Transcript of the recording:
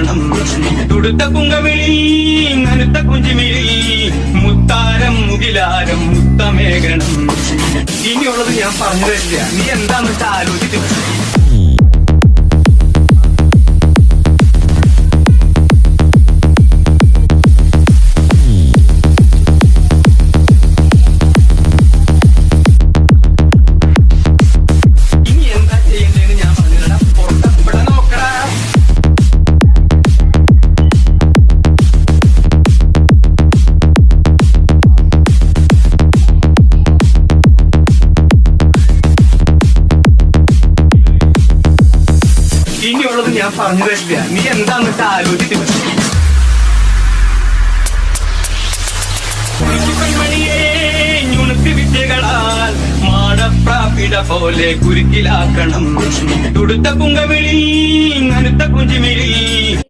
കുരുക്കിലാക്കണം. തുടുത്ത കുങ്കവിളി നനുത്ത കുഞ്ചിമിഴി മുത്താരം മുകിലാരം മുത്തമേകണം. ഇനിയുള്ളത് ഞാൻ പറഞ്ഞു തരില്ല, നീ എന്താന്ന് വെച്ചാൽ ആലോചിച്ചു. ഇനിയുള്ളത് ഞാൻ പറഞ്ഞു തരില്ല, നീ എന്താന്ന് വെച്ചാൽ ആലോചിച്ചു. ഞുണുക്ക് വിദ്യകളാൽ മാടപ്രാപിട പോലെ കുരുക്കിലാക്കണം. തുടുത്ത കുങ്കവിളി നനുത്ത കുഞ്ചിമിഴി